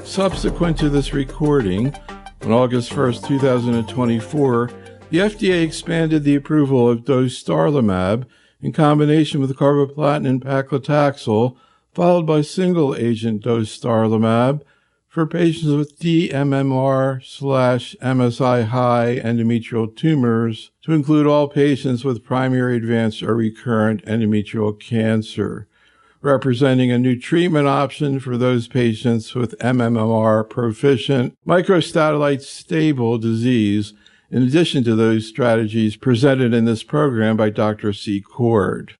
Subsequent to this recording, on August 1st, 2024, the FDA expanded the approval of dostarlimab in combination with carboplatin and paclitaxel, followed by single-agent dostarlimab for patients with dMMR/MSI-high endometrial tumors, to include all patients with primary advanced or recurrent endometrial cancer, representing a new treatment option for those patients with MMR proficient microsatellite stable disease, in addition to those strategies presented in this program by Dr. Secord.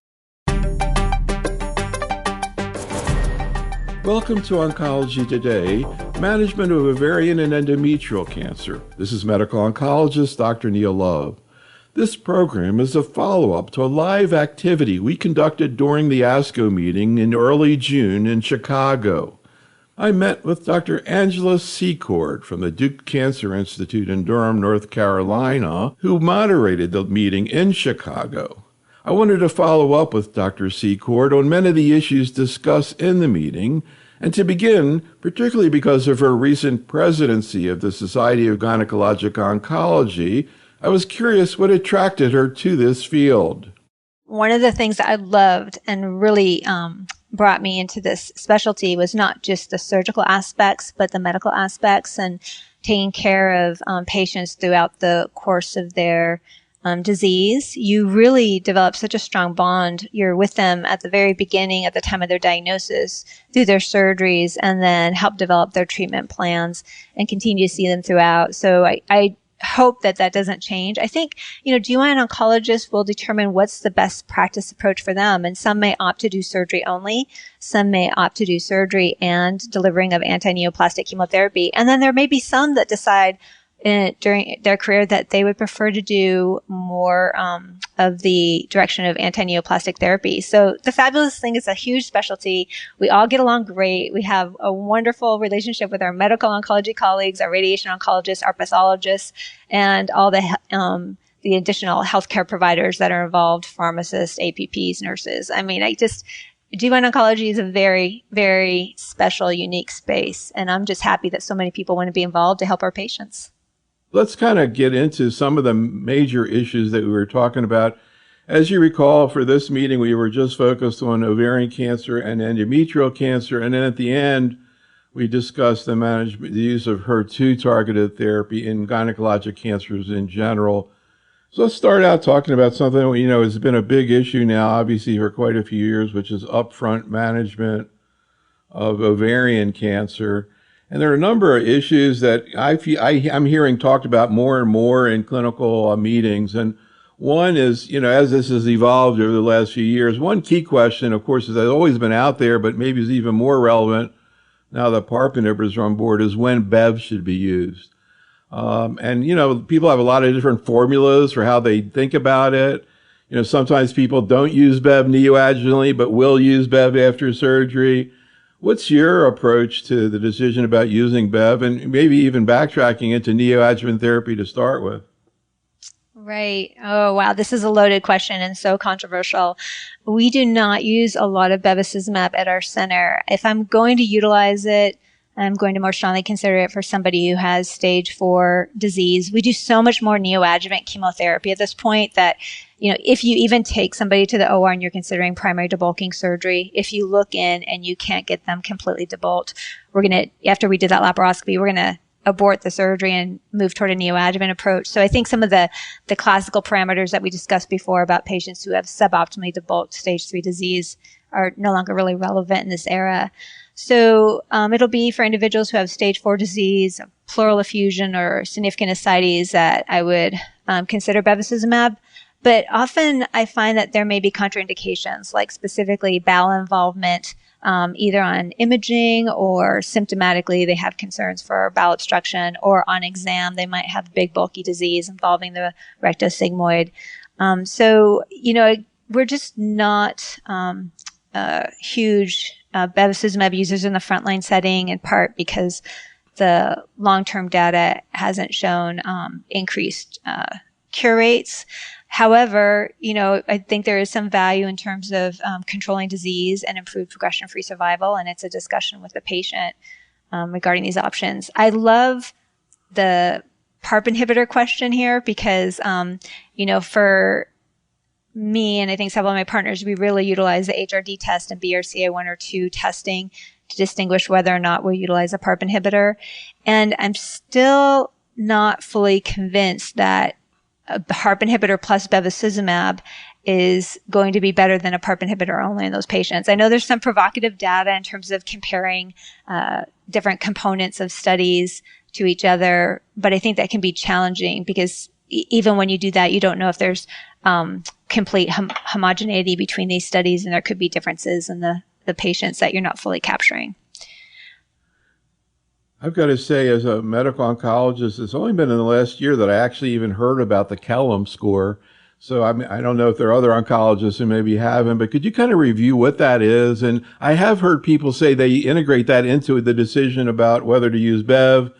Welcome to Oncology Today, Management of Ovarian and Endometrial Cancer. This is medical oncologist Dr. Neil Love. This program is a follow-up to a live activity we conducted during the ASCO meeting in early June in Chicago. I met with Dr. Angeles Secord from the Duke Cancer Institute in Durham, North Carolina, who moderated the meeting in Chicago. I wanted to follow up with Dr. Secord on many of the issues discussed in the meeting, and to begin, particularly because of her recent presidency of the Society of Gynecologic Oncology, I was curious what attracted her to this field. One of the things that I loved and really brought me into this specialty was not just the surgical aspects, but the medical aspects and taking care of patients throughout the course of their disease. You really develop such a strong bond. You're with them at the very beginning, at the time of their diagnosis, through their surgeries, and then help develop their treatment plans and continue to see them throughout. So I hope that doesn't change. I think, GYN oncologists will determine what's the best practice approach for them. And some may opt to do surgery only. Some may opt to do surgery and delivering of anti-neoplastic chemotherapy. And then there may be some that decide during their career that they would prefer to do more of the direction of anti-neoplastic therapy. So the fabulous thing is a huge specialty. We all get along great. We have a wonderful relationship with our medical oncology colleagues, our radiation oncologists, our pathologists, and all the additional healthcare providers that are involved, pharmacists, APPs, nurses. GYN oncology is a very, very special, unique space. And I'm just happy that so many people want to be involved to help our patients. Let's kind of get into some of the major issues that we were talking about. As you recall, for this meeting, we were just focused on ovarian cancer and endometrial cancer. And then at the end, we discussed the use of HER2-targeted therapy in gynecologic cancers in general. So let's start out talking about something that has been a big issue now, obviously, for quite a few years, which is upfront management of ovarian cancer. And there are a number of issues that I'm hearing talked about more and more in clinical meetings. And one is, as this has evolved over the last few years, one key question, of course, has always been out there, but maybe is even more relevant now that PARP inhibitors are on board, is when Bev should be used. People have a lot of different formulas for how they think about it. Sometimes people don't use Bev neoadjuvantly, but will use Bev after surgery. What's your approach to the decision about using Bev, and maybe even backtracking into neoadjuvant therapy to start with? Right. Oh, wow. This is a loaded question and so controversial. We do not use a lot of bevacizumab at our center. If I'm going to utilize it, I'm going to more strongly consider it for somebody who has stage 4 disease. We do so much more neoadjuvant chemotherapy at this point that, if you even take somebody to the OR and you're considering primary debulking surgery, if you look in and you can't get them completely debulked, after we did that laparoscopy, we're going to abort the surgery and move toward a neoadjuvant approach. So I think some of the classical parameters that we discussed before about patients who have suboptimally debulked stage 3 disease are no longer really relevant in this era. So it'll be for individuals who have stage 4 disease, pleural effusion, or significant ascites that I would consider bevacizumab. But often I find that there may be contraindications, like specifically bowel involvement, either on imaging or symptomatically they have concerns for bowel obstruction, or on exam they might have big bulky disease involving the rectosigmoid. We're just not huge bevacizumab users in the frontline setting, in part because the long-term data hasn't shown increased cure rates. However, I think there is some value in terms of controlling disease and improved progression-free survival, and it's a discussion with the patient regarding these options. I love the PARP inhibitor question here because, for me, and I think several of my partners, we really utilize the HRD test and BRCA1 or 2 testing to distinguish whether or not we utilize a PARP inhibitor. And I'm still not fully convinced that a PARP inhibitor plus bevacizumab is going to be better than a PARP inhibitor only in those patients. I know there's some provocative data in terms of comparing different components of studies to each other, but I think that can be challenging because even when you do that, you don't know if there's complete homogeneity between these studies, and there could be differences in the patients that you're not fully capturing. I've got to say, as a medical oncologist, it's only been in the last year that I actually even heard about the Kellum score. So I don't know if there are other oncologists who maybe haven't, but could you kind of review what that is? And I have heard people say they integrate that into the decision about whether to use Bev.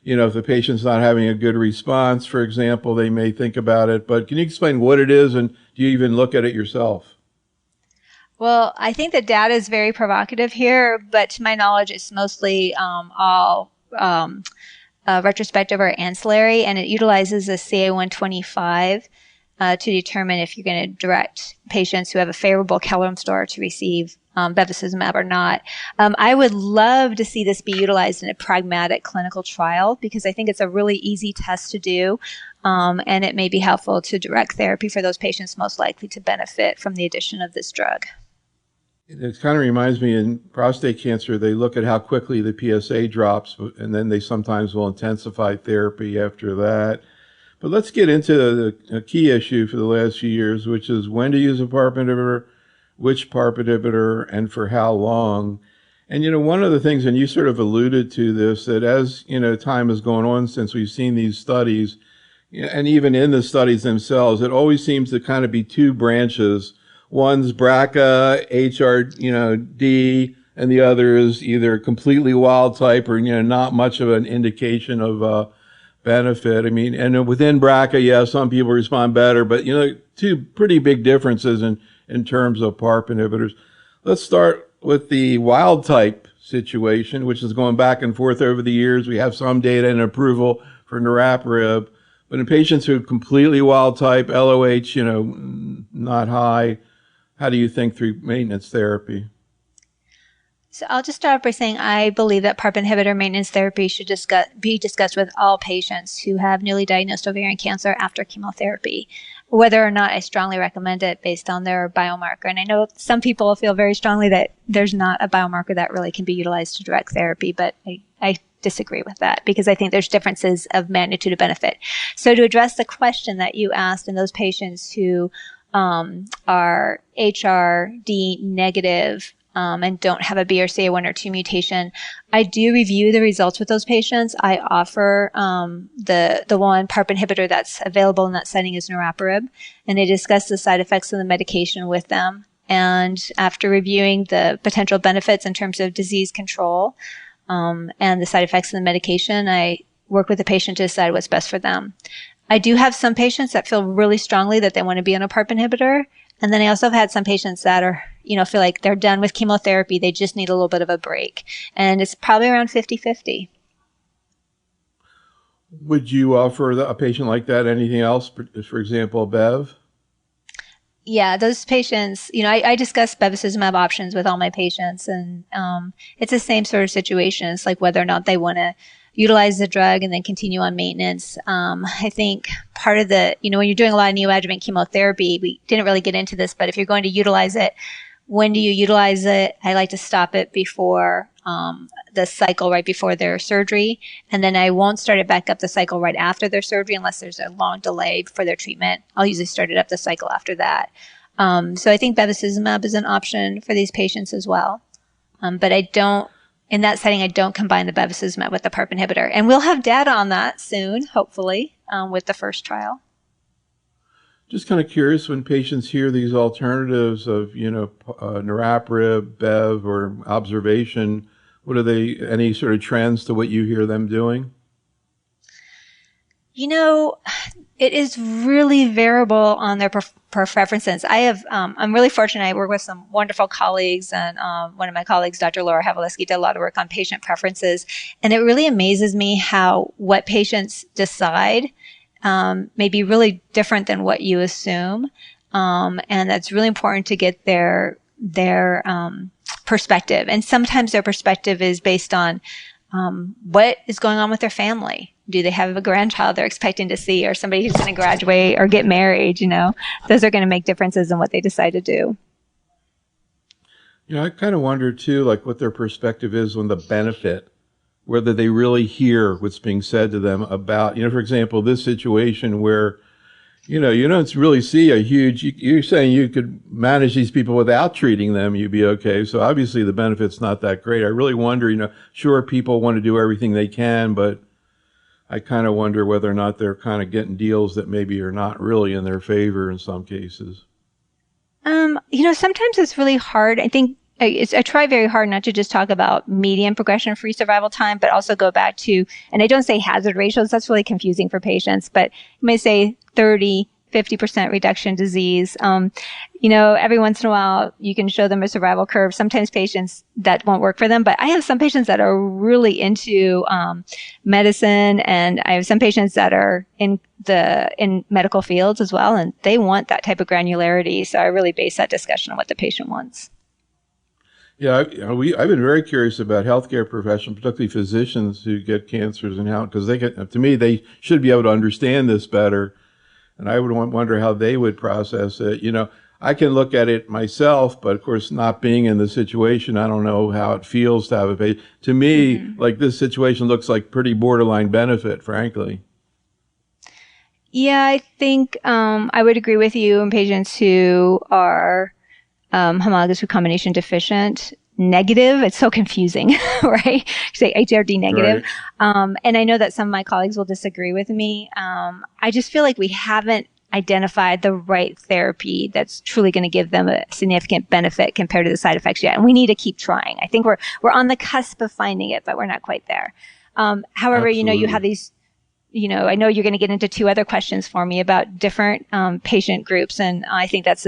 If the patient's not having a good response, for example, they may think about it. But can you explain what it is, and do you even look at it yourself? Well, I think the data is very provocative here, but to my knowledge, it's mostly all retrospective or ancillary, and it utilizes a CA-125 to determine if you're going to direct patients who have a favorable Kellum score to receive bevacizumab or not. I would love to see this be utilized in a pragmatic clinical trial because I think it's a really easy test to do, and it may be helpful to direct therapy for those patients most likely to benefit from the addition of this drug. It kind of reminds me in prostate cancer, they look at how quickly the PSA drops, and then they sometimes will intensify therapy after that. But let's get into the key issue for the last few years, which is when to use a PARP inhibitor, which PARP inhibitor, and for how long. And, one of the things, and you sort of alluded to this, that as, time has gone on since we've seen these studies, and even in the studies themselves, it always seems to kind of be two branches. One's BRCA, HRD, and the other is either completely wild type or, not much of an indication of benefit. I mean, and within BRCA, some people respond better, but, two pretty big differences in terms of PARP inhibitors. Let's start with the wild type situation, which is going back and forth over the years. We have some data and approval for niraparib, but in patients who are completely wild type, LOH, not high, how do you think through maintenance therapy? So I'll just start by saying I believe that PARP inhibitor maintenance therapy should be discussed with all patients who have newly diagnosed ovarian cancer after chemotherapy, whether or not I strongly recommend it based on their biomarker. And I know some people feel very strongly that there's not a biomarker that really can be utilized to direct therapy, but I disagree with that because I think there's differences of magnitude of benefit. So to address the question that you asked in those patients who are HRD negative and don't have a BRCA1 or 2 mutation, I do review the results with those patients. I offer the one PARP inhibitor that's available in that setting is niraparib, and I discuss the side effects of the medication with them. And after reviewing the potential benefits in terms of disease control and the side effects of the medication, I work with the patient to decide what's best for them. I do have some patients that feel really strongly that they want to be on a PARP inhibitor. And then I also have had some patients that are, feel like they're done with chemotherapy. They just need a little bit of a break. And it's probably around 50-50. Would you offer a patient like that anything else, for example, Bev? Yeah, those patients, I discuss bevacizumab options with all my patients. And it's the same sort of situation. It's like whether or not they want to utilize the drug and then continue on maintenance. I think part of the, when you're doing a lot of neoadjuvant chemotherapy, we didn't really get into this, but if you're going to utilize it, when do you utilize it? I like to stop it before the cycle right before their surgery. And then I won't start it back up the cycle right after their surgery unless there's a long delay for their treatment. I'll usually start it up the cycle after that. So I think bevacizumab is an option for these patients as well. But in that setting, I don't combine the bevacizumab with the PARP inhibitor. And we'll have data on that soon, hopefully, with the first trial. Just kind of curious, when patients hear these alternatives of, niraparib, Bev, or observation, what are any sort of trends to what you hear them doing? It is really variable on their preferences. I'm really fortunate. I work with some wonderful colleagues, and one of my colleagues, Dr. Laura Havaleski, did a lot of work on patient preferences. And it really amazes me how what patients decide may be really different than what you assume. And that's really important to get their perspective. And sometimes their perspective is based on what is going on with their family. Do they have a grandchild they're expecting to see, or somebody who's going to graduate or get married? You know, those are going to make differences in what they decide to do. You know, I kind of wonder too, like what their perspective is on the benefit, whether they really hear what's being said to them about, you know, for example, this situation where, you know, you don't really see a huge, you're saying you could manage these people without treating them, you'd be okay. So obviously the benefit's not that great. I really wonder, you know, sure, people want to do everything they can, but I kind of wonder whether or not they're kind of getting deals that maybe are not really in their favor in some cases. You know, sometimes it's really hard. I think I try very hard not to just talk about median progression-free survival time, but also go back to, and I don't say hazard ratios, that's really confusing for patients, but you may say 30, 50% reduction disease. You know, every once in a while, you can show them a survival curve. Sometimes patients that won't work for them, but I have some patients that are really into medicine, and I have some patients that are in medical fields as well, and they want that type of granularity. So I really base that discussion on what the patient wants. Yeah, I've been very curious about healthcare professionals, particularly physicians who get cancers, and how, because to me, they should be able to understand this better. And I would wonder how they would process it. You know, I can look at it myself, but of course, not being in the situation, I don't know how it feels to have a patient. To me, like this situation looks like pretty borderline benefit, frankly. Yeah, I think I would agree with you in patients who are homologous recombination deficient. Negative, it's so confusing, right? Say HRD negative. Right. And I know that some of my colleagues will disagree with me. I just feel like we haven't identified the right therapy that's truly going to give them a significant benefit compared to the side effects yet. And we need to keep trying. I think we're on the cusp of finding it, but we're not quite there. However, Absolutely. You know, you have these, you know, I know you're going to get into two other questions for me about different patient groups. And I think that's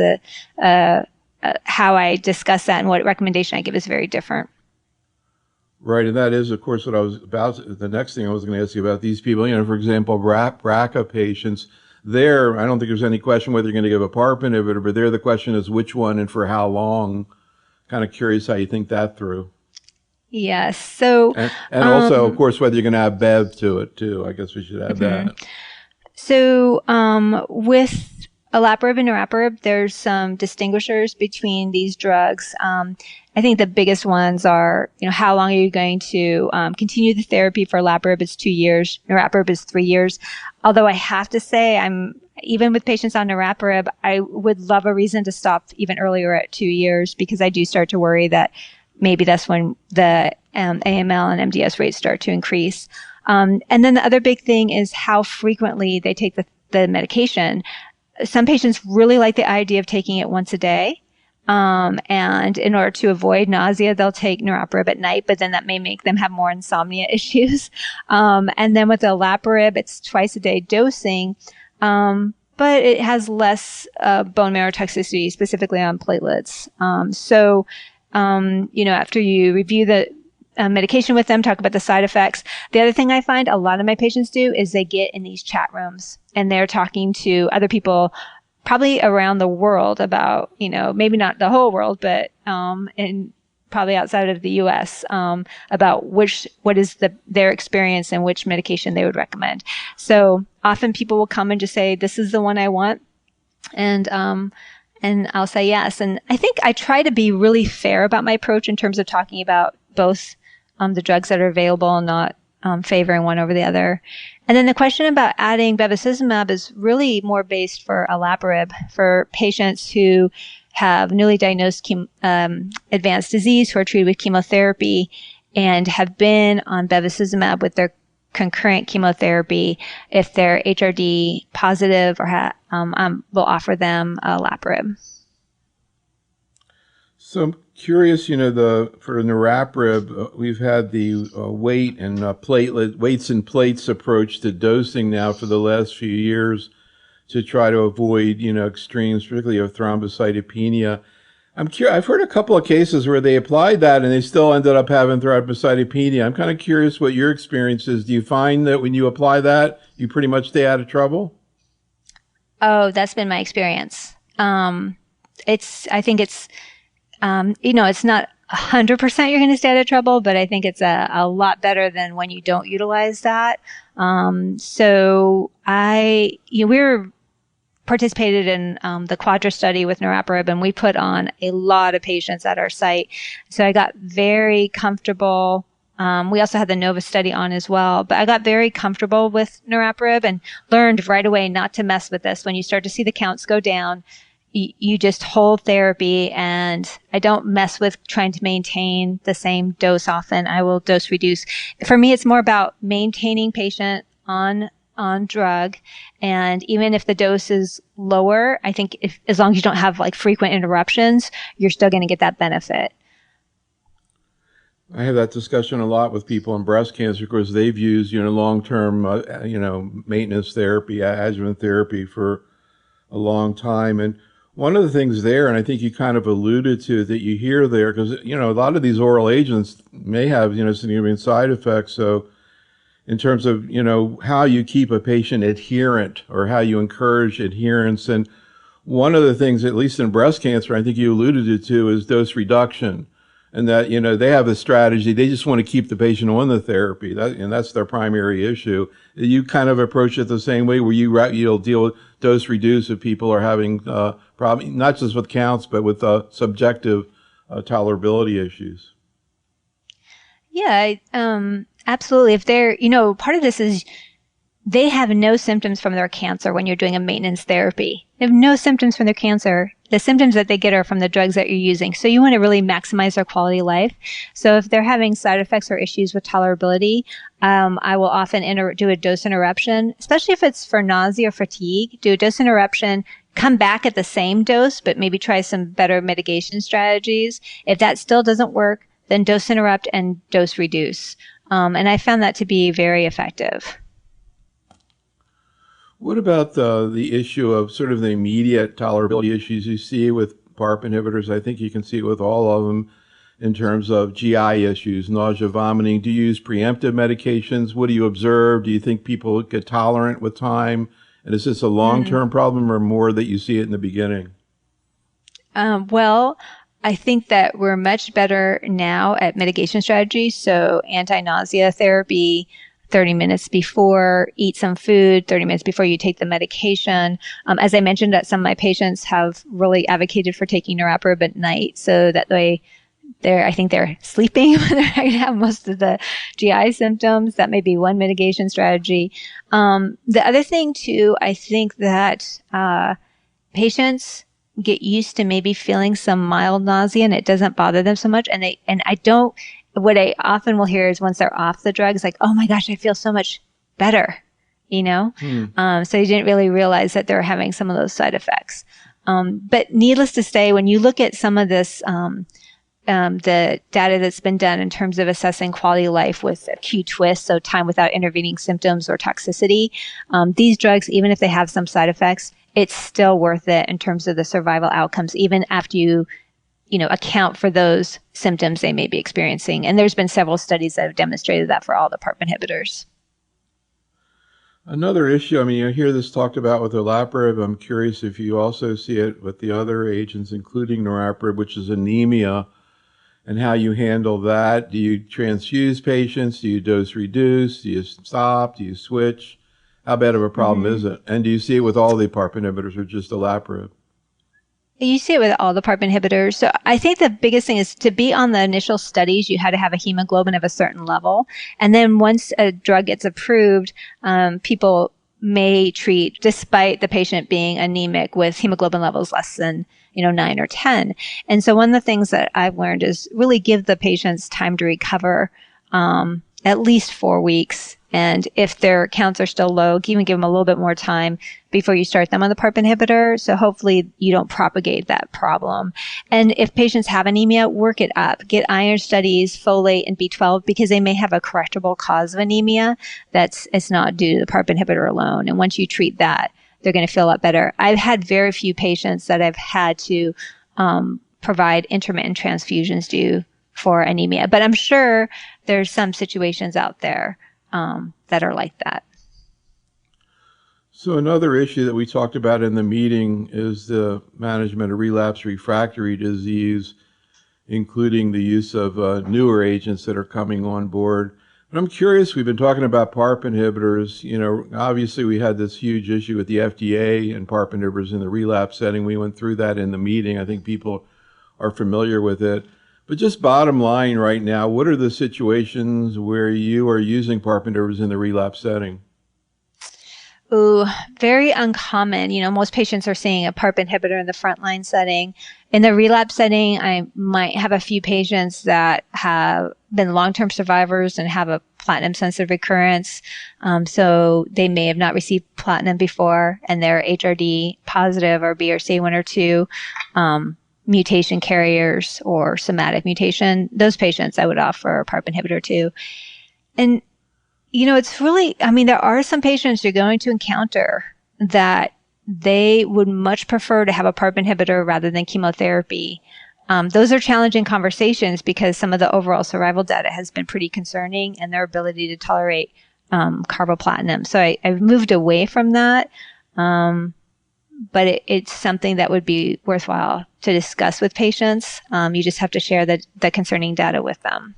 how I discuss that and what recommendation I give is very different. Right, and that is, of course, what I was about. The next thing I was going to ask you about these people, you know, for example, BRCA patients. There, I don't think there's any question whether you're going to give a PARP inhibitor, but there the question is which one and for how long. Kind of curious how you think that through. Yes, so and also, of course, whether you're going to add Bev to it too. I guess we should add that. So with olaparib and niraparib, there's some distinguishers between these drugs. I think the biggest ones are, you know, how long are you going to continue the therapy? For olaparib, it's 2 years. Niraparib is 3 years. Although I have to say, even with patients on niraparib, I would love a reason to stop even earlier at 2 years, because I do start to worry that maybe that's when the AML and MDS rates start to increase. And then the other big thing is how frequently they take the medication. Some patients really like the idea of taking it once a day. And in order to avoid nausea, they'll take niraparib at night, but then that may make them have more insomnia issues. And then with the olaparib, it's twice a day dosing. But it has less bone marrow toxicity, specifically on platelets. You know, after you review the medication with them, talk about the side effects. The other thing I find a lot of my patients do is they get in these chat rooms and they're talking to other people probably around the world about, you know, maybe not the whole world, but in probably outside of the US, about what is their experience and which medication they would recommend. So often people will come and just say, this is the one I want. And I'll say yes. And I think I try to be really fair about my approach in terms of talking about both the drugs that are available and not favoring one over the other. And then the question about adding bevacizumab is really more based for olaparib for patients who have newly diagnosed advanced disease, who are treated with chemotherapy and have been on bevacizumab with their concurrent chemotherapy. If they're HRD positive, or we'll offer them olaparib. So I'm curious, you know, for niraparib, we've had the weights and plates approach to dosing now for the last few years. to try to avoid, extremes, particularly of thrombocytopenia. I'm curious. I've heard a couple of cases where they applied that and they still ended up having thrombocytopenia. I'm kind of curious what your experience is. Do you find that when you apply that, you pretty much stay out of trouble? Oh, that's been my experience. I think it's, it's not 100% you're going to stay out of trouble, but I think it's a lot better than when you don't utilize that. We participated in the Quadra study with niraparib, and we put on a lot of patients at our site. So I got very comfortable. We also had the NOVA study on as well, but I got very comfortable with niraparib and learned right away not to mess with this. When you start to see the counts go down, you just hold therapy, and I don't mess with trying to maintain the same dose often. I will dose reduce. For me, it's more about maintaining patient on drug. And even if the dose is lower, I think as long as you don't have like frequent interruptions, you're still going to get that benefit. I have that discussion a lot with people in breast cancer because they've used, long-term, maintenance therapy, adjuvant therapy for a long time. And one of the things there, and I think you kind of alluded to that you hear there, because, a lot of these oral agents may have, significant side effects. So in terms of, how you keep a patient adherent or how you encourage adherence. And one of the things, at least in breast cancer, I think you alluded to is dose reduction. And that, they have a strategy. They just want to keep the patient on the therapy. And that's their primary issue. You kind of approach it the same way where you'll deal with dose reduce if people are having problems, not just with counts, but with subjective tolerability issues. Yeah, absolutely. If they're, part of this is they have no symptoms from their cancer when you're doing a maintenance therapy. They have no symptoms from their cancer. The symptoms that they get are from the drugs that you're using. So you want to really maximize their quality of life. So if they're having side effects or issues with tolerability, I will often do a dose interruption, especially if it's for nausea or fatigue. Do a dose interruption, come back at the same dose, but maybe try some better mitigation strategies. If that still doesn't work, then dose interrupt and dose reduce. And I found that to be very effective. What about the issue of sort of the immediate tolerability issues you see with PARP inhibitors? I think you can see it with all of them in terms of GI issues, nausea, vomiting. Do you use preemptive medications? What do you observe? Do you think people get tolerant with time? And is this a long-term problem or more that you see it in the beginning? Well, I think that we're much better now at mitigation strategies. So anti-nausea therapy, 30 minutes before, eat some food, 30 minutes before you take the medication. As I mentioned, that some of my patients have really advocated for taking niraparib at night so that I think they're sleeping when they're going to have most of the GI symptoms. That may be one mitigation strategy. The other thing too, I think that patients get used to maybe feeling some mild nausea and it doesn't bother them so much. What I often will hear is once they're off the drugs, like, oh my gosh, I feel so much better, So you didn't really realize that they're having some of those side effects. But needless to say, when you look at some of this, the data that's been done in terms of assessing quality of life with a Q-TWIST, so time without intervening symptoms or toxicity, these drugs, even if they have some side effects, it's still worth it in terms of the survival outcomes, even after you account for those symptoms they may be experiencing. And there's been several studies that have demonstrated that for all the PARP inhibitors. Another issue, you hear this talked about with olaparib. I'm curious if you also see it with the other agents, including niraparib, which is anemia, and how you handle that. Do you transfuse patients? Do you dose reduce? Do you stop? Do you switch? How bad of a problem is it? And do you see it with all the PARP inhibitors or just olaparib? You see it with all the PARP inhibitors. So I think the biggest thing is to be on the initial studies, you had to have a hemoglobin of a certain level. And then once a drug gets approved, people may treat, despite the patient being anemic, with hemoglobin levels less than 9 or 10. And so one of the things that I've learned is really give the patients time to recover, at least 4 weeks. And if their counts are still low, even give them a little bit more time before you start them on the PARP inhibitor. So hopefully you don't propagate that problem. And if patients have anemia, work it up. Get iron studies, folate, and B12 because they may have a correctable cause of anemia it's not due to the PARP inhibitor alone. And once you treat that, they're going to feel a lot better. I've had very few patients that I've had to provide intermittent transfusions due for anemia, but I'm sure there's some situations out there that are like that. So another issue that we talked about in the meeting is the management of relapse refractory disease, including the use of newer agents that are coming on board. But I'm curious, we've been talking about PARP inhibitors. Obviously we had this huge issue with the FDA and PARP inhibitors in the relapse setting. We went through that in the meeting. I think people are familiar with it. But just bottom line right now, what are the situations where you are using PARP inhibitors in the relapse setting? Ooh, very uncommon. Most patients are seeing a PARP inhibitor in the frontline setting. In the relapse setting, I might have a few patients that have been long-term survivors and have a platinum-sensitive recurrence. So they may have not received platinum before, and they're HRD positive or BRCA1 or 2 mutation carriers or somatic mutation. Those patients I would offer a PARP inhibitor to. And it's really, there are some patients you're going to encounter that they would much prefer to have a PARP inhibitor rather than chemotherapy. Those are challenging conversations because some of the overall survival data has been pretty concerning and their ability to tolerate carboplatinum. So I've moved away from that. But it's something that would be worthwhile to discuss with patients. You just have to share the concerning data with them.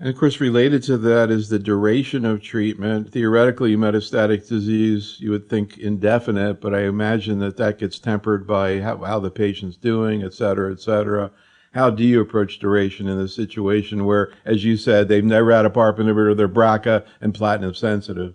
And of course, related to that is the duration of treatment. Theoretically, metastatic disease, you would think indefinite, but I imagine that gets tempered by how the patient's doing, et cetera, et cetera. How do you approach duration in this situation where, as you said, they've never had a PARP inhibitor, they're BRCA and platinum sensitive?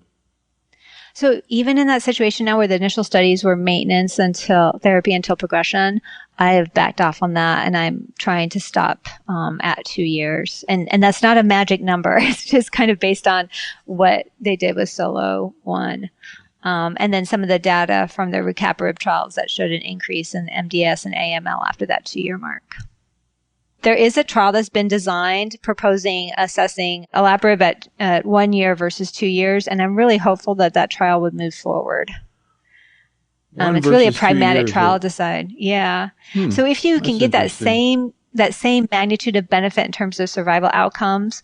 So even in that situation now where the initial studies were maintenance therapy until progression, I have backed off on that and I'm trying to stop at 2 years. And that's not a magic number. It's just kind of based on what they did with Solo 1. And then some of the data from the rucaparib trials that showed an increase in MDS and AML after that 2-year mark. There is a trial that's been designed proposing assessing olaparib at 1 year versus 2 years, and I'm really hopeful that trial would move forward. It's really a pragmatic trial to decide. Yeah. So if you can get that same magnitude of benefit in terms of survival outcomes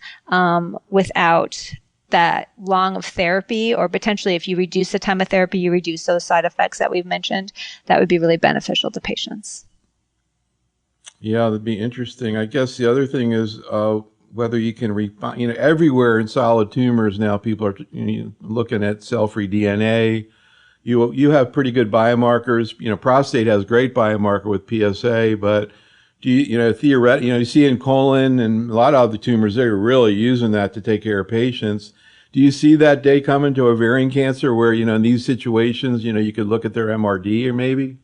without that long of therapy, or potentially if you reduce the time of therapy, you reduce those side effects that we've mentioned, that would be really beneficial to patients. Yeah, that'd be interesting. I guess the other thing is whether you can refine, everywhere in solid tumors now, people are looking at cell-free DNA. You have pretty good biomarkers. Prostate has great biomarker with PSA, but do theoretically, you see in colon and a lot of other tumors, they're really using that to take care of patients. Do you see that day coming to ovarian cancer where, in these situations, you could look at their MRD or maybe?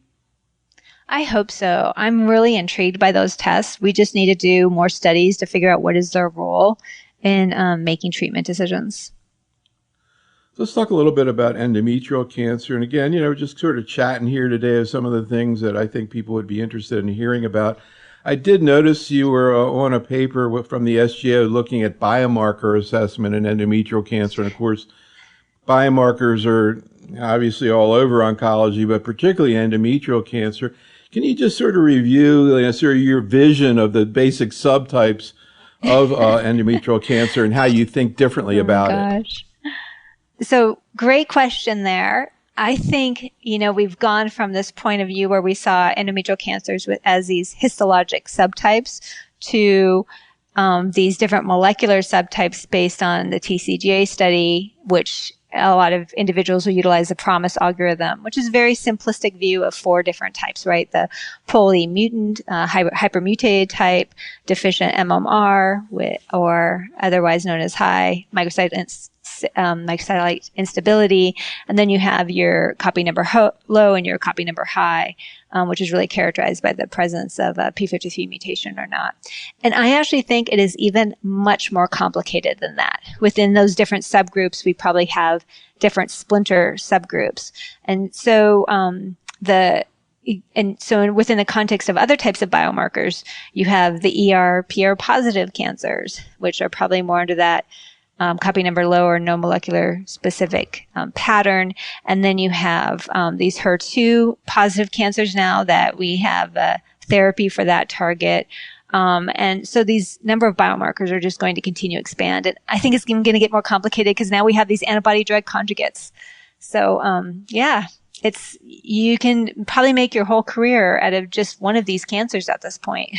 I hope so. I'm really intrigued by those tests. We just need to do more studies to figure out what is their role in making treatment decisions. Let's talk a little bit about endometrial cancer. And again, just sort of chatting here today of some of the things that I think people would be interested in hearing about. I did notice you were on a paper from the SGO looking at biomarker assessment in endometrial cancer. And of course, biomarkers are obviously all over oncology, but particularly endometrial cancer. Can you just sort of review sort of your vision of the basic subtypes of endometrial cancer and how you think differently about it? So great question there. I think, we've gone from this point of view where we saw endometrial cancers as these histologic subtypes to these different molecular subtypes based on the TCGA study, which a lot of individuals will utilize the PROMIS algorithm, which is a very simplistic view of 4 different types, right? The polymutant, hypermutated type, deficient MMR, or otherwise known as high microsatellite instability. And then you have your copy number low and your copy number high, which is really characterized by the presence of a P53 mutation or not. And I actually think it is even much more complicated than that. Within those different subgroups, we probably have different splinter subgroups. And so, within the context of other types of biomarkers, you have the ER, PR positive cancers, which are probably more under that copy number low or no molecular specific pattern. And then you have these HER2 positive cancers now that we have therapy for that target. And so these number of biomarkers are just going to continue to expand. And I think it's going to get more complicated because now we have these antibody drug conjugates. So, you can probably make your whole career out of just one of these cancers at this point.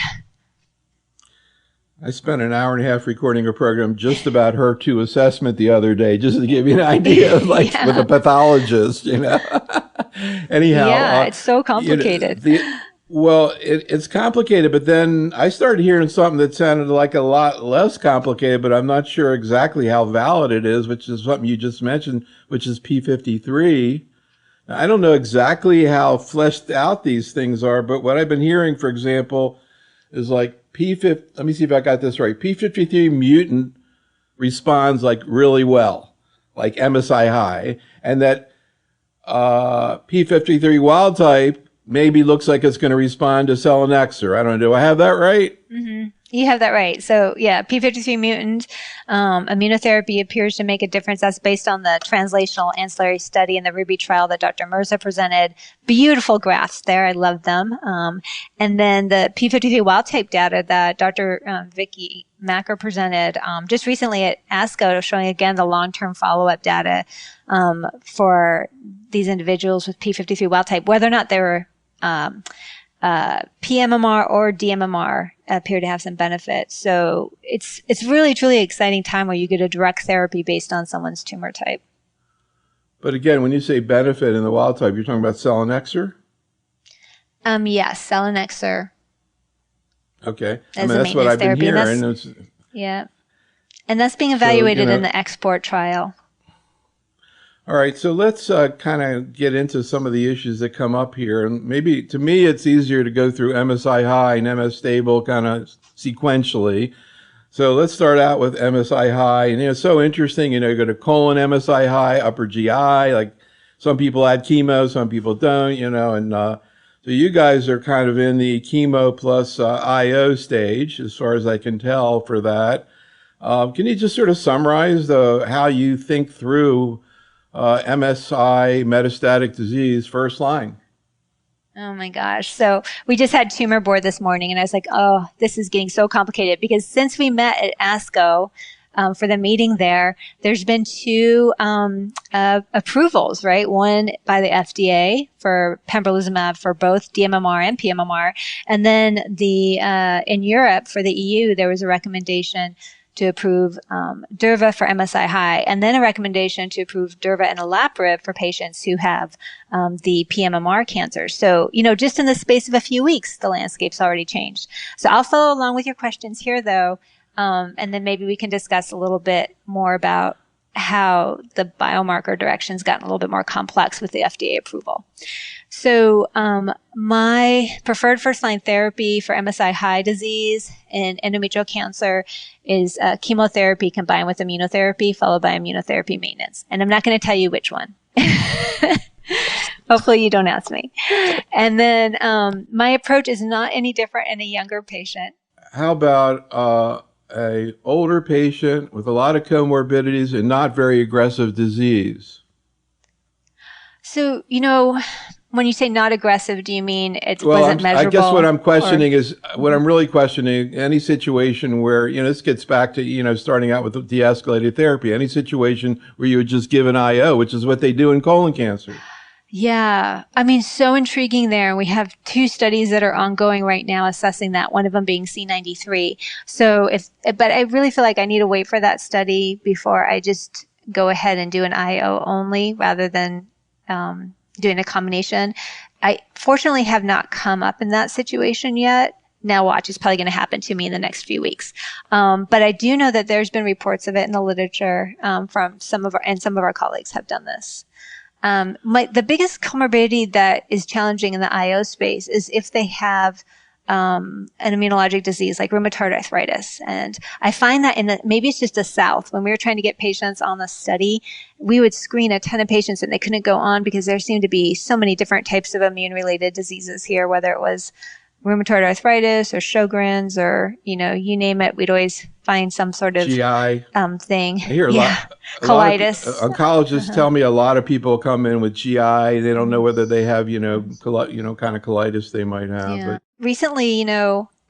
I spent an hour and a half recording a program just about HER2 assessment the other day, just to give you an idea of with a pathologist, Anyhow. Yeah, it's so complicated. It's complicated, but then I started hearing something that sounded like a lot less complicated, but I'm not sure exactly how valid it is, which is something you just mentioned, which is P53. Now, I don't know exactly how fleshed out these things are, but what I've been hearing, for example, is like let me see if I got this right. P53 mutant responds like really well, like MSI high, and that P53 wild type maybe looks like it's going to respond to selinexor. I don't know. Do I have that right? Mm-hmm. You have that right. So yeah, P53 mutant immunotherapy appears to make a difference. That's based on the translational ancillary study in the Ruby trial that Dr. Mirza presented. Beautiful graphs there. I love them. And then the P53 wild type data that Dr. Vicky Macker presented just recently at ASCO, showing again the long-term follow-up data for these individuals with P53 wild type, whether or not they were PMMR or DMMR appear to have some benefit. So it's really, truly exciting time where you get a direct therapy based on someone's tumor type. But again, when you say benefit in the wild type, you're talking about selinexor? Yes, selinexor. Okay. That's what I've been hearing. Yeah. And that's being evaluated in the export trial. All right, so let's kind of get into some of the issues that come up here. And maybe, to me, it's easier to go through MSI high and MS stable kind of sequentially. So let's start out with MSI high. And it's so interesting, you go to colon MSI high, upper GI, like some people add chemo, some people don't, and so you guys are kind of in the chemo plus IO stage, as far as I can tell for that. Can you just sort of summarize how you think through MSI metastatic disease first line? Oh my gosh. So we just had tumor board this morning and I was like, oh, this is getting so complicated because since we met at ASCO for the meeting there's been two approvals, right? One by the FDA for pembrolizumab for both DMMR and PMMR. And then in Europe for the EU, there was a recommendation to approve Durva for MSI high, and then a recommendation to approve Durva and olaparib for patients who have the PMMR cancer. So, just in the space of a few weeks, the landscape's already changed. So I'll follow along with your questions here, though, and then maybe we can discuss a little bit more about how the biomarker direction's gotten a little bit more complex with the FDA approval. So my preferred first-line therapy for MSI high disease and endometrial cancer is chemotherapy combined with immunotherapy, followed by immunotherapy maintenance. And I'm not going to tell you which one. Hopefully you don't ask me. And then my approach is not any different in a younger patient. How about a older patient with a lot of comorbidities and not very aggressive disease? So, when you say not aggressive, do you mean it wasn't measurable? I guess what I'm questioning is, what I'm really questioning, any situation where, this gets back to, starting out with de-escalated therapy, any situation where you would just give an IO, which is what they do in colon cancer. Yeah. So intriguing there. We have two studies that are ongoing right now assessing that, one of them being C93. But I really feel like I need to wait for that study before I just go ahead and do an IO only rather than doing a combination. I fortunately have not come up in that situation yet. Now watch, it's probably going to happen to me in the next few weeks. But I do know that there's been reports of it in the literature from some of our colleagues have done this. The biggest comorbidity that is challenging in the IO space is if they have an immunologic disease like rheumatoid arthritis. And I find that maybe it's just the South. When we were trying to get patients on the study, we would screen a ton of patients and they couldn't go on because there seemed to be so many different types of immune-related diseases here, whether it was rheumatoid arthritis or Sjogren's or, you name it, we'd always find some sort of GI. thing. I hear Colitis. A lot of oncologists tell me a lot of people come in with GI. They don't know whether they have, kind of colitis they might have. Yeah. But Recently,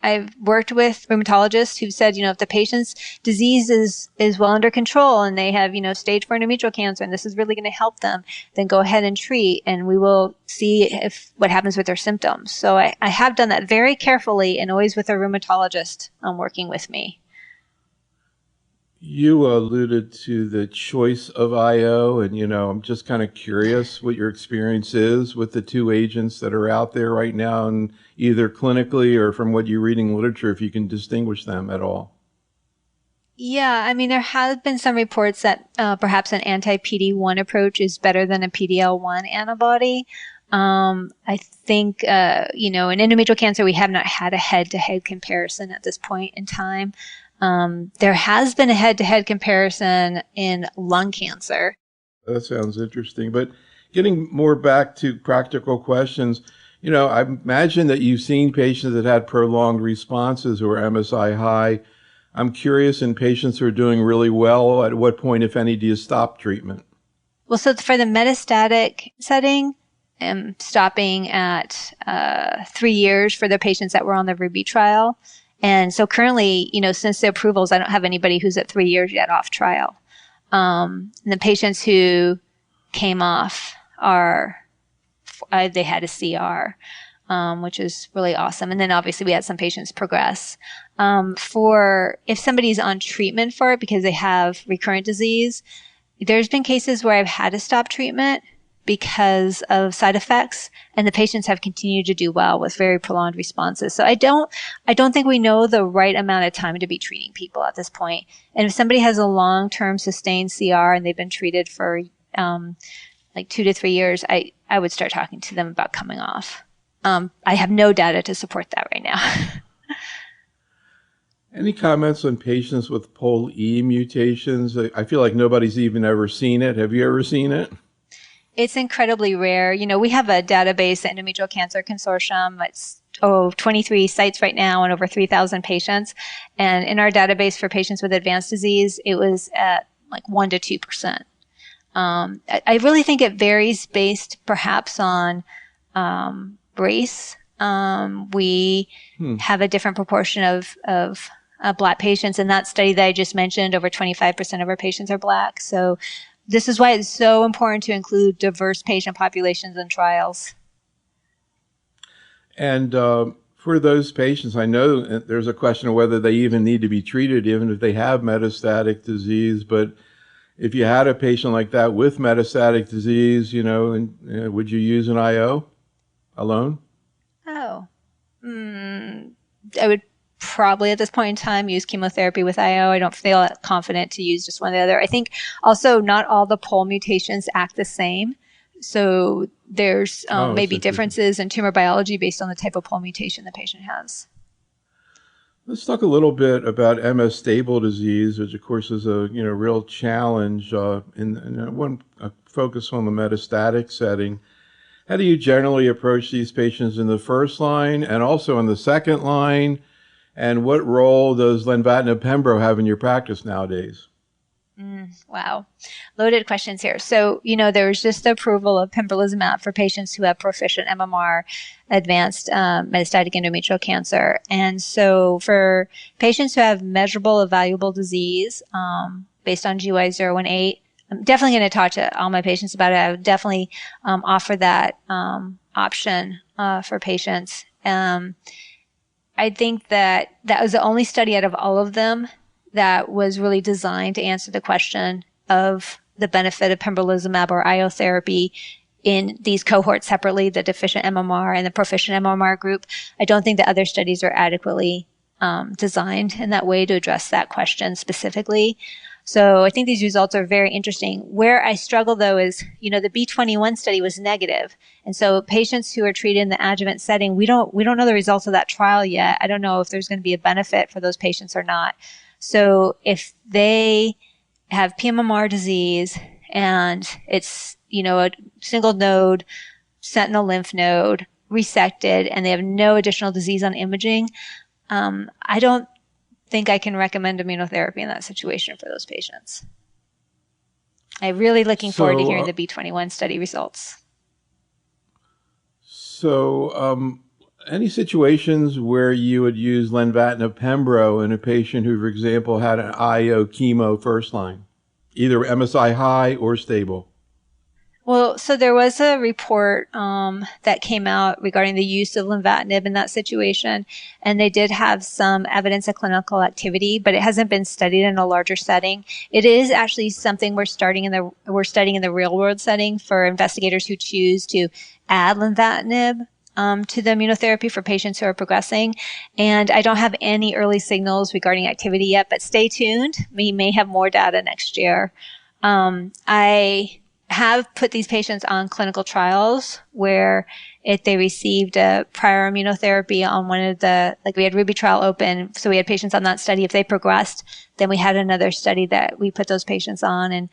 I've worked with rheumatologists who've said, if the patient's disease is well under control and they have, stage 4 endometrial cancer and this is really going to help them, then go ahead and treat and we will see what happens with their symptoms. So I have done that very carefully and always with a rheumatologist working with me. you alluded to the choice of IO, and, I'm just kind of curious what your experience is with the two agents that are out there right now, and either clinically or from what you're reading literature, if you can distinguish them at all. Yeah, there have been some reports that perhaps an anti-PD-1 approach is better than a PD-L1 antibody. I think, in endometrial cancer, we have not had a head-to-head comparison at this point in time. There has been a head-to-head comparison in lung cancer. That sounds interesting. But getting more back to practical questions, I imagine that you've seen patients that had prolonged responses who are MSI high. I'm curious, in patients who are doing really well, at what point, if any, do you stop treatment? Well, so for the metastatic setting, I'm stopping at 3 years for the patients that were on the Ruby trial. And so currently, since the approvals, I don't have anybody who's at 3 years yet off trial. And the patients who came off they had a CR, which is really awesome. And then obviously we had some patients progress. If somebody's on treatment for it because they have recurrent disease, there's been cases where I've had to stop treatment because of side effects, and the patients have continued to do well with very prolonged responses. So I don't think we know the right amount of time to be treating people at this point. And if somebody has a long-term sustained CR and they've been treated for 2 to 3 years, I would start talking to them about coming off. I have no data to support that right now. Any comments on patients with POL-E mutations? I feel like nobody's even ever seen it. Have you ever seen it? It's incredibly rare. We have a database, the Endometrial Cancer Consortium. It's 23 sites right now and over 3,000 patients. And in our database for patients with advanced disease, it was at 1 to 2%. I really think it varies based perhaps on race. We have a different proportion of Black patients. In that study that I just mentioned, over 25% of our patients are Black. So this is why it's so important to include diverse patient populations in trials. And for those patients, I know there's a question of whether they even need to be treated, even if they have metastatic disease. But if you had a patient like that with metastatic disease, would you use an IO alone? I would probably at this point in time use chemotherapy with IO. I don't feel confident to use just one or the other. I think also not all the POL mutations act the same. So there's maybe differences in tumor biology based on the type of POL mutation the patient has. Let's talk a little bit about MS stable disease, which of course is a real challenge. I want to focus on the metastatic setting. How do you generally approach these patients in the first line and also in the second line? And what role does lenvatinib pembro have in your practice nowadays? Wow. Loaded questions here. So, there was just the approval of pembrolizumab for patients who have proficient MMR advanced metastatic endometrial cancer. And so for patients who have measurable evaluable disease based on GY018, I'm definitely going to talk to all my patients about it. I would definitely offer that option for patients. I think that was the only study out of all of them that was really designed to answer the question of the benefit of pembrolizumab or IO therapy in these cohorts separately, the deficient MMR and the proficient MMR group. I don't think the other studies are adequately designed in that way to address that question specifically. So I think these results are very interesting. Where I struggle, though, is, the B21 study was negative. And so patients who are treated in the adjuvant setting, we don't know the results of that trial yet. I don't know if there's going to be a benefit for those patients or not. So if they have pMMR disease and it's, a single node, sentinel lymph node, resected and they have no additional disease on imaging, I don't think I can recommend immunotherapy in that situation for those patients. I'm really looking forward to hearing the B21 study results. So, any situations where you would use lenvatinib pembro in a patient who, for example, had an IO chemo first line, either MSI high or stable? Well, so there was a report that came out regarding the use of lenvatinib in that situation, and they did have some evidence of clinical activity, but it hasn't been studied in a larger setting. It is actually something we're studying in the real world setting for investigators who choose to add lenvatinib to the immunotherapy for patients who are progressing. And I don't have any early signals regarding activity yet, but stay tuned. We may have more data next year. I have put these patients on clinical trials where if they received a prior immunotherapy on one of the, like we had Ruby trial open, so we had patients on that study. If they progressed, then we had another study that we put those patients on. And,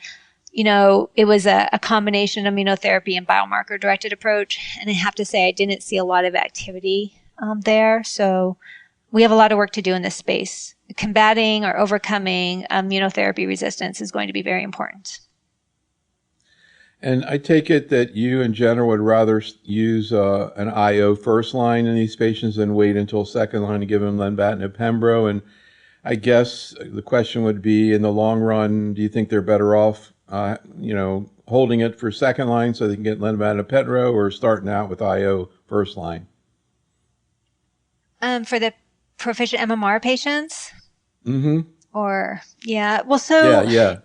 you know, it was a combination of immunotherapy and biomarker directed approach. And I have to say, I didn't see a lot of activity there. So we have a lot of work to do in this space. Combating or overcoming immunotherapy resistance is going to be very important. And I take it that you in general would rather use an IO first line in these patients than wait until second line to give them lenvatinib pembro. And I guess the question would be, in the long run, do you think they're better off, holding it for second line so they can get lenvatinib pembro, or starting out with IO first line? For the proficient MMR patients? Mm-hmm. Or, yeah. Well, so yes.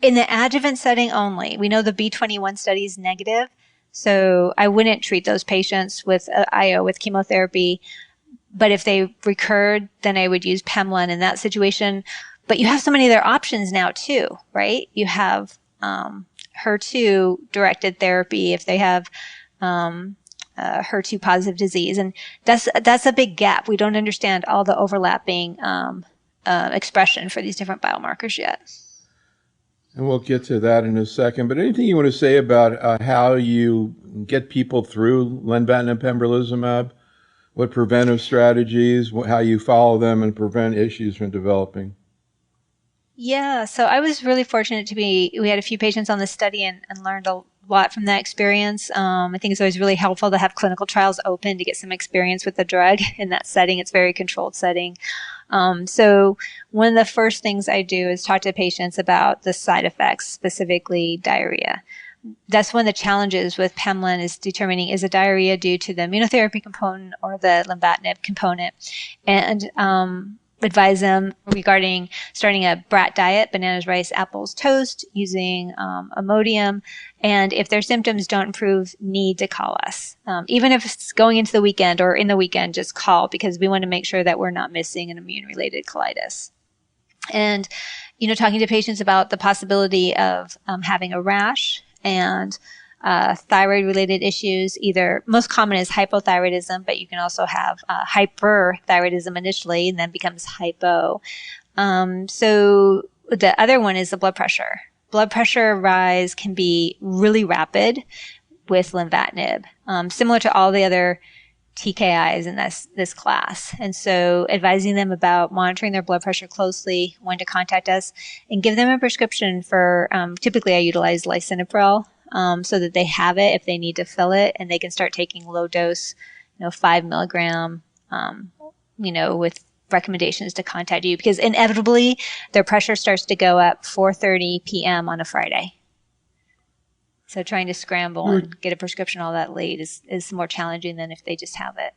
In the adjuvant setting only, we know the B21 study is negative, so I wouldn't treat those patients with IO with chemotherapy. But if they recurred, then I would use Pemlen in that situation. But you have so many other options now too, right? You have HER2 directed therapy if they have HER2 positive disease, and that's a big gap. We don't understand all the overlapping expression for these different biomarkers yet. And we'll get to that in a second. But anything you want to say about how you get people through lenvatinib pembrolizumab? What preventive strategies, how you follow them and prevent issues from developing? Yeah, so I was really fortunate we had a few patients on the study and learned a lot from that experience. I think it's always really helpful to have clinical trials open to get some experience with the drug in that setting. It's a very controlled setting. So one of the first things I do is talk to patients about the side effects, specifically diarrhea. That's one of the challenges with Pemlen, is determining, is a diarrhea due to the immunotherapy component or the lenvatinib component, and advise them regarding starting a BRAT diet, bananas, rice, apples, toast, using Imodium. And if their symptoms don't improve, need to call us. Even if it's going into the weekend or in the weekend, just call, because we want to make sure that we're not missing an immune-related colitis. And, talking to patients about the possibility of having a rash and thyroid-related issues. Either most common is hypothyroidism, but you can also have hyperthyroidism initially and then becomes hypo. So the other one is the blood pressure. Blood pressure rise can be really rapid with lenvatinib, similar to all the other TKIs in this class. And so advising them about monitoring their blood pressure closely, when to contact us, and give them a prescription for, typically I utilize lisinopril, so that they have it if they need to fill it, and they can start taking low dose, 5 milligram, with recommendations to contact you, because inevitably their pressure starts to go up 4:30 p.m. on a Friday. So trying to scramble and get a prescription all that late is more challenging than if they just have it.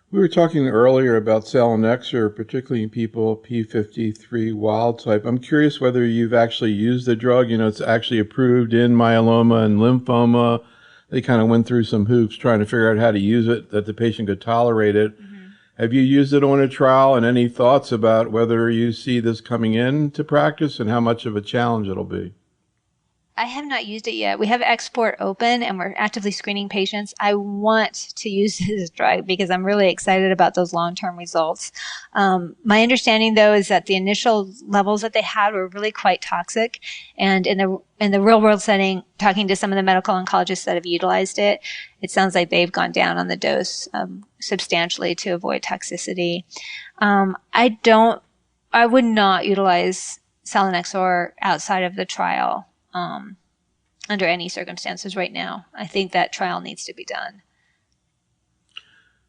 We were talking earlier about selinexor, particularly in people P53 wild type. I'm curious whether you've actually used the drug. It's actually approved in myeloma and lymphoma. They kind of went through some hoops trying to figure out how to use it, that the patient could tolerate it. Mm-hmm. Have you used it on a trial, and any thoughts about whether you see this coming into practice and how much of a challenge it'll be? I have not used it yet. We have export open and we're actively screening patients. I want to use this drug because I'm really excited about those long-term results. My understanding though is that the initial levels that they had were really quite toxic. And in the real world setting, talking to some of the medical oncologists that have utilized it, it sounds like they've gone down on the dose substantially to avoid toxicity. I would not utilize selinexor outside of the trial under any circumstances right now. I think that trial needs to be done.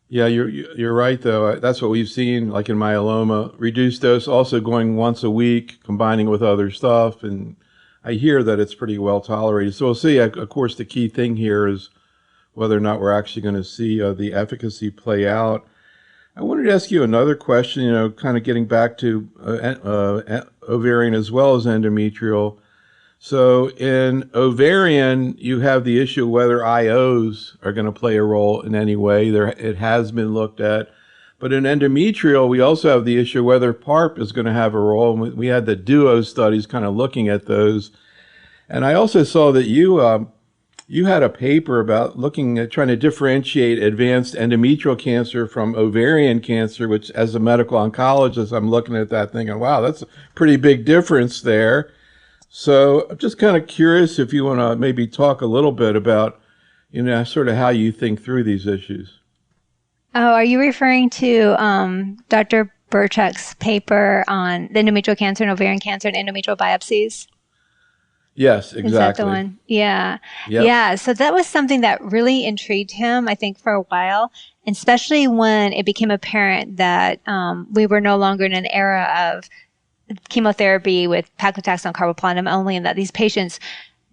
Yeah, you're right, though. That's what we've seen, like in myeloma, reduced dose, also going once a week, combining with other stuff. And I hear that it's pretty well tolerated. So we'll see. Of course, the key thing here is whether or not we're actually going to see the efficacy play out. I wanted to ask you another question, kind of getting back to ovarian as well as endometrial. So in ovarian, you have the issue of whether IOs are going to play a role in any way. It has been looked at. But in endometrial, we also have the issue of whether PARP is going to have a role. And we had the DUO studies kind of looking at those. And I also saw that you had a paper about looking at trying to differentiate advanced endometrial cancer from ovarian cancer, which as a medical oncologist, I'm looking at that thinking, wow, that's a pretty big difference there. So I'm just kind of curious if you want to maybe talk a little bit about, sort of how you think through these issues. Oh, are you referring to Dr. Burchak's paper on endometrial cancer and ovarian cancer and endometrial biopsies? Yes, exactly. Is that the one? Yeah. Yep. Yeah. So that was something that really intrigued him, I think, for a while, and especially when it became apparent that we were no longer in an era of chemotherapy with paclitaxel and carboplatin only, and that these patients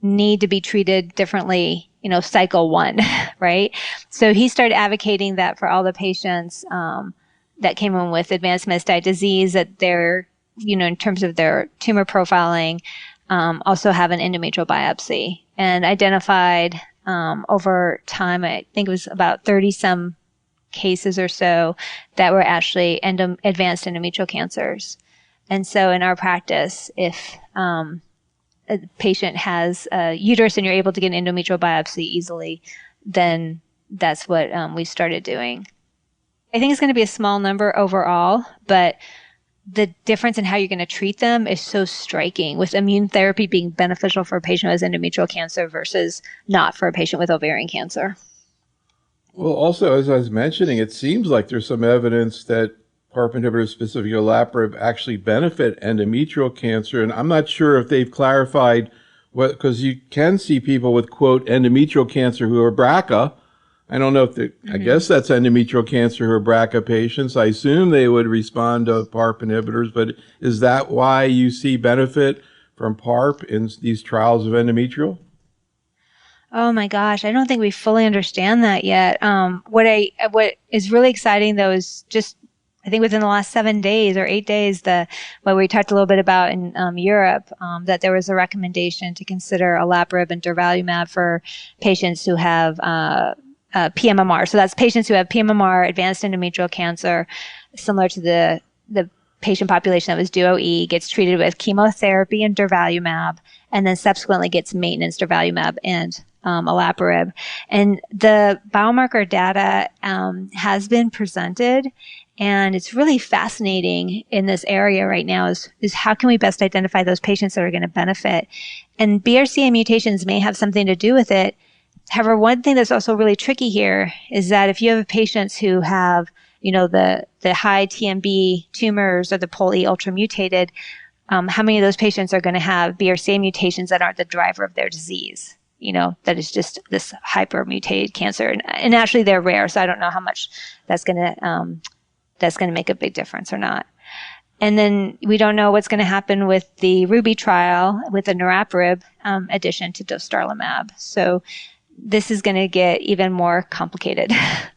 need to be treated differently, cycle one, right? So he started advocating that for all the patients that came in with advanced metastatic disease, that they're, in terms of their tumor profiling, also have an endometrial biopsy, and identified over time, I think it was about 30 some cases or so that were actually advanced endometrial cancers. And so in our practice, if a patient has a uterus and you're able to get an endometrial biopsy easily, then that's what we started doing. I think it's going to be a small number overall, but the difference in how you're going to treat them is so striking, with immune therapy being beneficial for a patient who has endometrial cancer versus not for a patient with ovarian cancer. Well, also, as I was mentioning, it seems like there's some evidence that PARP inhibitors, specifically olaparib, actually benefit endometrial cancer. And I'm not sure if they've clarified what, because you can see people with, quote, endometrial cancer who are BRCA. I don't know if I guess that's endometrial cancer who are BRCA patients. I assume they would respond to PARP inhibitors, but is that why you see benefit from PARP in these trials of endometrial? Oh my gosh, I don't think we fully understand that yet. What is really exciting though is just, I think within the last 7 days or 8 days, what we talked a little bit about in Europe, that there was a recommendation to consider olaparib and durvalumab for patients who have PMMR. So that's patients who have PMMR, advanced endometrial cancer, similar to the patient population that was DUO-E, gets treated with chemotherapy and durvalumab, and then subsequently gets maintenance durvalumab and olaparib. And the biomarker data has been presented. And it's really fascinating in this area right now is how can we best identify those patients that are going to benefit? And BRCA mutations may have something to do with it. However, one thing that's also really tricky here is that if you have patients who have, the high TMB tumors or the POLE ultra mutated, how many of those patients are going to have BRCA mutations that aren't the driver of their disease? That is just this hyper mutated cancer. And actually they're rare, so I don't know how much that's going to make a big difference or not. And then we don't know what's going to happen with the RUBY trial with the niraparib addition to dostarlimab. So this is going to get even more complicated. I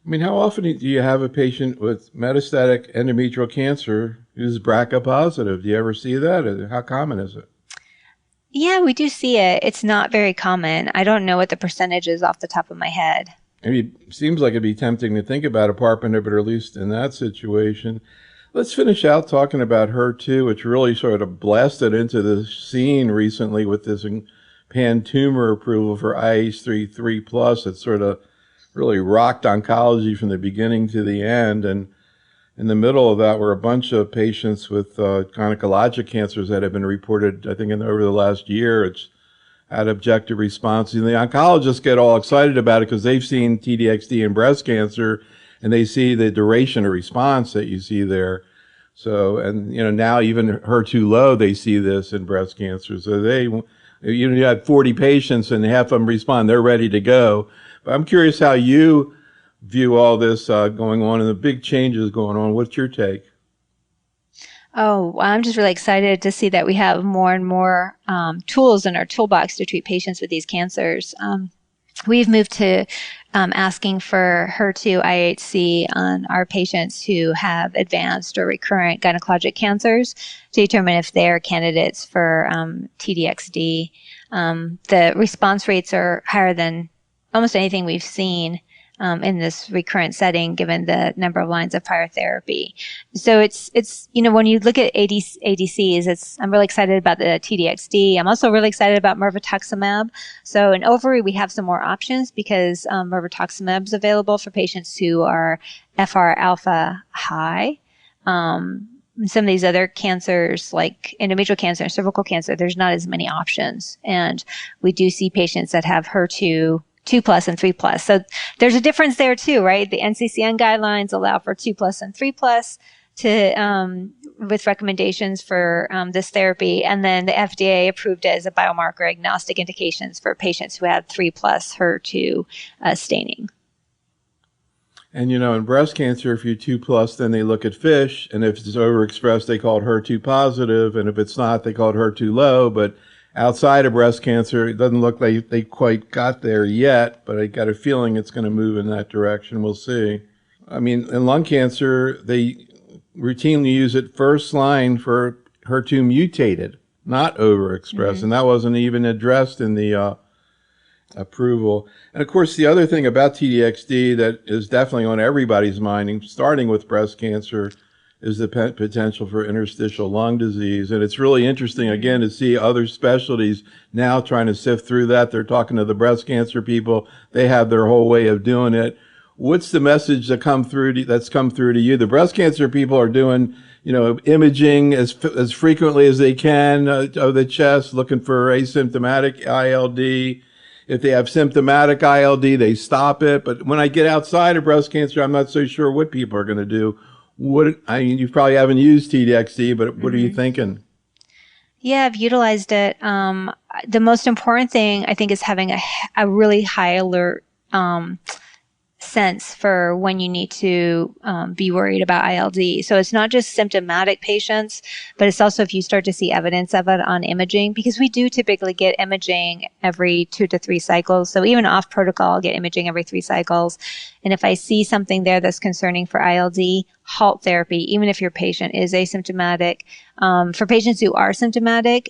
mean, how often do you have a patient with metastatic endometrial cancer who's BRCA positive? Do you ever see that? How common is it? Yeah, we do see it. It's not very common. I don't know what the percentage is off the top of my head. It seems like it'd be tempting to think about a PARP inhibitor, at least in that situation. Let's finish out talking about HER2, which really sort of blasted into the scene recently with this pan-tumor approval for IH3 3+. It sort of really rocked oncology from the beginning to the end. And in the middle of that were a bunch of patients with gynecologic cancers that have been reported, I think, over the last year. It's had objective responses. And the oncologists get all excited about it because they've seen TDXD in breast cancer, and they see the duration of response that you see there. So, and, now even HER2 low, they see this in breast cancer. So you had 40 patients and half of them respond, they're ready to go. But I'm curious how you view all this going on and the big changes going on. What's your take? Oh, well, I'm just really excited to see that we have more and more tools in our toolbox to treat patients with these cancers. We've moved to asking for HER2 IHC on our patients who have advanced or recurrent gynecologic cancers to determine if they're candidates for TDXD. The response rates are higher than almost anything we've seen in this recurrent setting, given the number of lines of prior therapy. So it's when you look at ADCs, I'm really excited about the TDXD. I'm also really excited about mirvetuximab. So in ovary, we have some more options because mirvetuximab is available for patients who are FR alpha high. Some of these other cancers like endometrial cancer and cervical cancer, there's not as many options. And we do see patients that have HER2 2+ and 3+. So there's a difference there too, right? The NCCN guidelines allow for 2+ and 3+ to, with recommendations for this therapy. And then the FDA approved it as a biomarker agnostic indications for patients who had 3+ HER2 staining. And, in breast cancer, if you're 2+, then they look at FISH, and if it's overexpressed, they call it HER2 positive, and if it's not, they call it HER2 low. But outside of breast cancer, it doesn't look like they quite got there yet, but I got a feeling it's going to move in that direction. We'll see. I mean, in lung cancer, they routinely use it first line for HER2 mutated, not overexpressed, and that wasn't even addressed in the approval. And of course, the other thing about TDXD that is definitely on everybody's mind, starting with breast cancer, is the potential for interstitial lung disease. And it's really interesting, again, to see other specialties now trying to sift through that. They're talking to the breast cancer people. They have their whole way of doing it. What's the message that's come through to you? The breast cancer people are doing, imaging as frequently as they can of the chest, looking for asymptomatic ILD. If they have symptomatic ILD, they stop it. But when I get outside of breast cancer, I'm not so sure what people are going to do. You probably haven't used TDXD, but what are you thinking? Yeah, I've utilized it. The most important thing, I think, is having a really high alert sense for when you need to be worried about ILD. So it's not just symptomatic patients, but it's also if you start to see evidence of it on imaging, because we do typically get imaging every 2 to 3 cycles. So even off protocol, I'll get imaging every 3 cycles. And if I see something there that's concerning for ILD, halt therapy, even if your patient is asymptomatic. For patients who are symptomatic,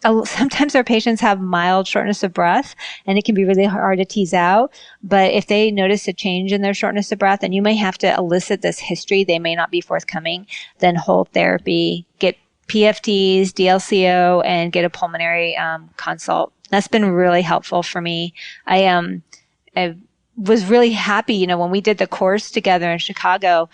sometimes our patients have mild shortness of breath, and it can be really hard to tease out. But if they notice a change in their shortness of breath, and you may have to elicit this history, they may not be forthcoming, then halt therapy, get PFTs, DLCO, and get a pulmonary consult. That's been really helpful for me. I was really happy, when we did the course together in Chicago,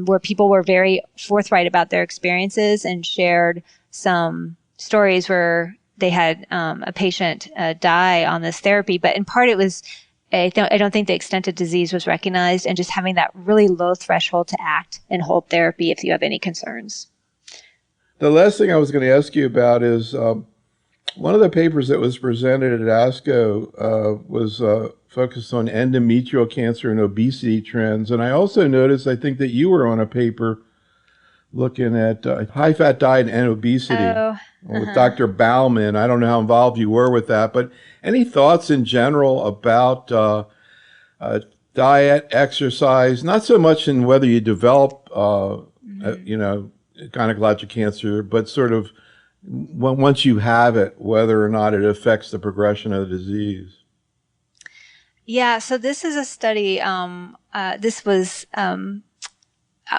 where people were very forthright about their experiences and shared some stories where they had a patient die on this therapy. But in part, it was, I don't think the extent of disease was recognized, and just having that really low threshold to act and hold therapy if you have any concerns. The last thing I was going to ask you about is one of the papers that was presented at ASCO was focused on endometrial cancer and obesity trends. And I also noticed, I think that you were on a paper looking at high-fat diet and obesity with Dr. Bauman. I don't know how involved you were with that, but any thoughts in general about diet, exercise, not so much in whether you develop, gynecologic cancer, but sort of once you have it, whether or not it affects the progression of the disease? Yeah, so this is a study, this was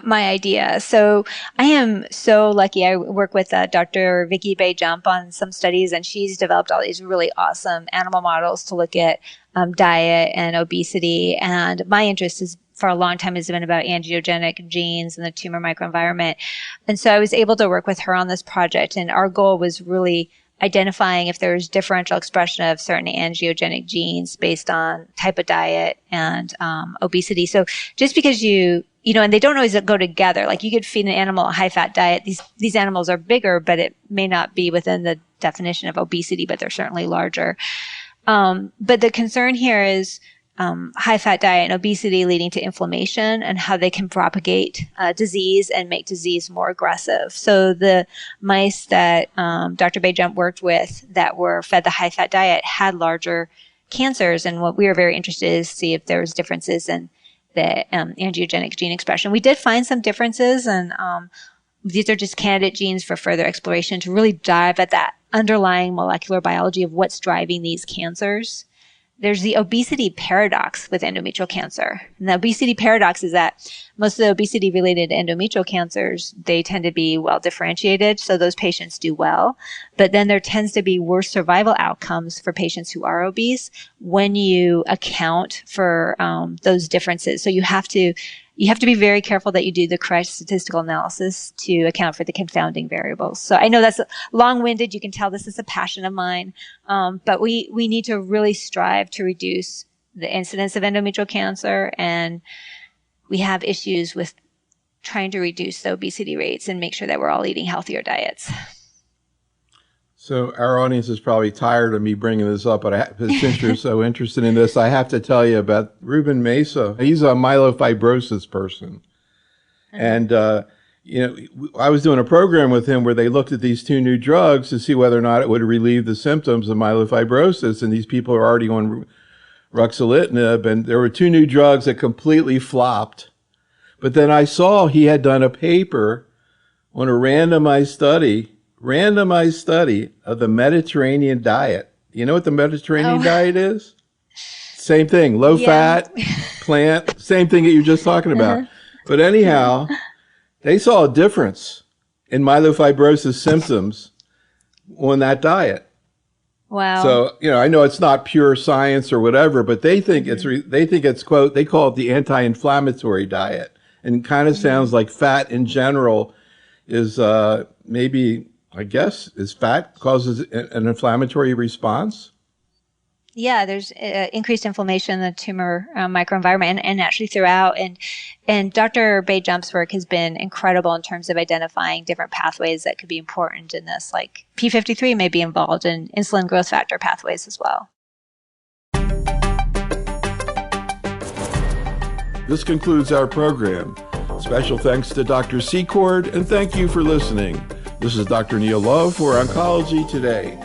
my idea. So I am so lucky. I work with Dr. Vicki Bay-Jump on some studies, and she's developed all these really awesome animal models to look at diet and obesity. And my interest is for a long time has been about angiogenic genes and the tumor microenvironment. And so I was able to work with her on this project, and our goal was really identifying if there was differential expression of certain angiogenic genes based on type of diet and obesity. So just because and they don't always go together. Like you could feed an animal a high-fat diet. These animals are bigger, but it may not be within the definition of obesity, but they're certainly larger. But the concern here is high-fat diet and obesity leading to inflammation and how they can propagate disease and make disease more aggressive. So the mice that Dr. Bay-Jump worked with that were fed the high-fat diet had larger cancers. And what we were very interested in is to see if there was differences in the angiogenic gene expression. We did find some differences, and these are just candidate genes for further exploration to really dive at that underlying molecular biology of what's driving these cancers. There's the obesity paradox with endometrial cancer. And the obesity paradox is that most of the obesity-related endometrial cancers, they tend to be well differentiated, so those patients do well. But then there tends to be worse survival outcomes for patients who are obese when you account for those differences. So you have to be very careful that you do the correct statistical analysis to account for the confounding variables. So I know that's long-winded. You can tell this is a passion of mine. But we need to really strive to reduce the incidence of endometrial cancer. And we have issues with trying to reduce the obesity rates and make sure that we're all eating healthier diets. So our audience is probably tired of me bringing this up, but since you're so interested in this, I have to tell you about Ruben Mesa. He's a myelofibrosis person. And, I was doing a program with him where they looked at these two new drugs to see whether or not it would relieve the symptoms of myelofibrosis. And these people are already on ruxolitinib, and there were two new drugs that completely flopped. But then I saw he had done a paper on a randomized study of the Mediterranean diet. You know what the Mediterranean diet is? Same thing, low fat, plant, same thing that you're just talking about. But anyhow, they saw a difference in myelofibrosis symptoms on that diet. Wow. So, I know it's not pure science or whatever, but they think it's quote, they call it the anti-inflammatory diet. And it kind of sounds like fat in general is maybe, I guess, is fat causes an inflammatory response? Yeah, there's increased inflammation in the tumor microenvironment and actually throughout. And Dr. Bay-Jump's work has been incredible in terms of identifying different pathways that could be important in this. Like P53 may be involved in insulin growth factor pathways as well. This concludes our program. Special thanks to Dr. Secord, and thank you for listening. This is Dr. Neil Love for Oncology Today.